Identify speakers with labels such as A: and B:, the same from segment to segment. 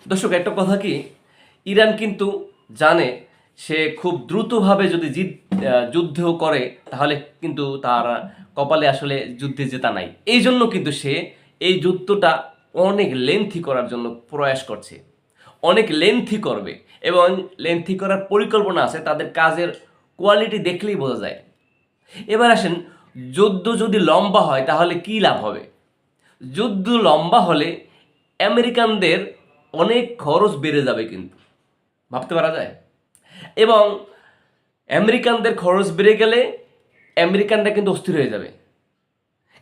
A: দর্শক, একটা কথা কি, ইরান কিন্তু জানে সে খুব দ্রুতভাবে যদি যুদ্ধ করে তাহলে কিন্তু তার কপালে আসলে যুদ্ধে জেতা নাই। এই জন্য কিন্তু সে এই যুদ্ধটা অনেক লেন্থি করার জন্য প্রয়াস করছে, অনেক লেন্থি করবে এবং লেন্থি করার পরিকল্পনা আছে। তাদের কাজের কোয়ালিটি দেখলেই বোঝা যায়। এবার আসেন, যুদ্ধ যদি লম্বা হয় তাহলে কি লাভ হবে? যুদ্ধ লম্বা হলে আমেরিকানদের অনেক খরচ বেড়ে যাবে, কিন্তু ভাবতে পারা যায়। এবং আমেরিকানদের খরচ বেড়ে গেলে আমেরিকানরা কিন্তু অস্থির হয়ে যাবে,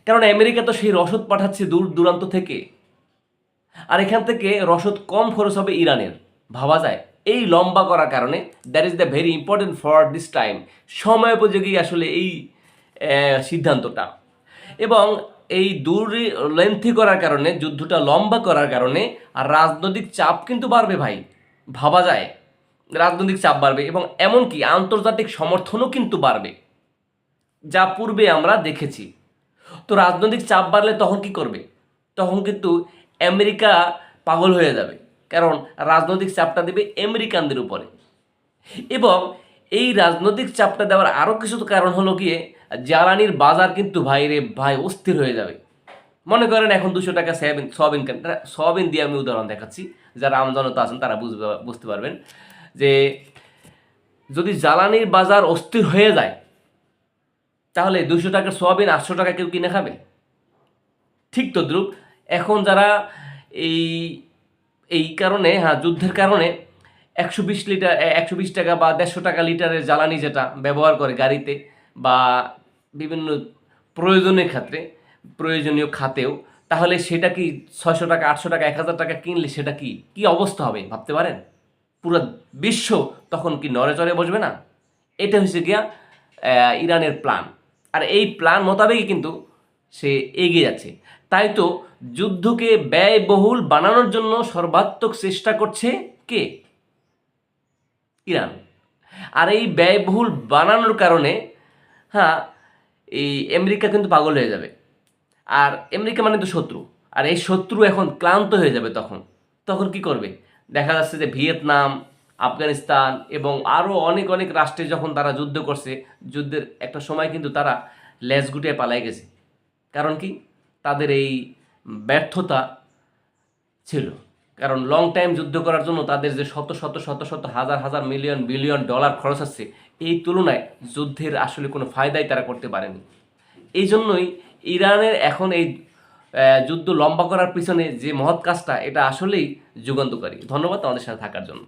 A: কারণ আমেরিকা তো সেই রসদ পাঠাচ্ছে দূর দূরান্ত থেকে, আর এখান থেকে রসদ কম খরচ হবে ইরানের। ভাবা যায় এই লম্বা করার কারণে, that is the very important for this time, সময় উপযোগী আসলে এই সিদ্ধান্তটা। এবং এই দূর লেন্থি করার কারণে, যুদ্ধটা লম্বা করার কারণে আর রাজনৈতিক চাপ কিন্তু বাড়বে ভাই। ভাবা যায় রাজনৈতিক চাপ বাড়বে এবং এমনকি আন্তর্জাতিক সমর্থনও কিন্তু বাড়বে, যা পূর্বে আমরা দেখেছি। তো রাজনৈতিক চাপ বাড়লে তখন কি করবে? তখন কিন্তু আমেরিকা পাগল হয়ে যাবে, কারণ রাজনৈতিক চাপটা দেবে আমেরিকানদের উপরে। এবং এই রাজনৈতিক চাপটা দেওয়ার আরও কিছু কারণ হলো গিয়ে, জ্বালানির বাজার কিন্তু ভাই রে ভাই অস্থির হয়ে যাবে। মনে করেন এখন 200 টাকা সয়াবিন সয়াবিন দিয়ে আমি উদাহরণ দেখাচ্ছি, যারা আমজনতা আছেন তারা বুঝতে পারবেন যে যদি জ্বালানির বাজার অস্থির হয়ে যায় তাহলে 200 টাকার সয়াবিন 800 টাকা কেউ কিনে খাবে? ঠিক তদ্রুপ এখন যারা এই এই কারণে, হ্যাঁ, যুদ্ধের কারণে 120 লিটার 120 টাকা বা 150 টাকা লিটারের জ্বালানি যেটা ব্যবহার করে গাড়িতে বা বিভিন্ন প্রয়োজনীয় ক্ষেত্রে, প্রয়োজনীয় খাতেও, তাহলে সেটা কি 600 টাকা 800 টাকা 1000 টাকা কিনলে সেটা কি কি অবস্থা হবে ভাবতে পারেন? পুরো বিশ্ব তখন কি নড়েচড়ে বসবে না? এটা হচ্ছে গিয়া ইরানের প্ল্যান। আর এই প্ল্যান মোতাবেকই কিন্তু সে এগিয়ে যাচ্ছে। তাই তো যুদ্ধকে ব্যয়বহুল বানানোর জন্য সর্বাত্মক চেষ্টা করছে কে? ইরান। আর এই ব্যয়বহুল বানানোর কারণে, হ্যাঁ, এই আমেরিকা কিন্তু পাগল হয়ে যাবে। আর আমেরিকা মানে তো শত্রু, আর এই শত্রু এখন ক্লান্ত হয়ে যাবে। তখন তখন কি করবে? দেখা যাচ্ছে যে ভিয়েতনাম, আফগানিস্তান এবং আরও অনেক অনেক রাষ্ট্রে যখন তারা যুদ্ধ করছে, যুদ্ধের একটা সময় কিন্তু তারা লেজ গুটিয়ে পালাই গেছে। কারণ কি? তাদের এই ব্যর্থতা ছিল। কারণ লং টাইম যুদ্ধ করার জন্য তাদের যে শত শত শত শত হাজার হাজার মিলিয়ন বিলিয়ন ডলার খরচ আছে, এই তুলনায় যুদ্ধের আসলে কোনো ফায়দাই তারা করতে পারেনি। এই জন্যই ইরানের এখন এই যুদ্ধ লম্বা করার পিছনে যে মহৎ কাজটা, এটা আসলেই যুগান্তকারী। ধন্যবাদ আমাদের সাথে থাকার জন্য।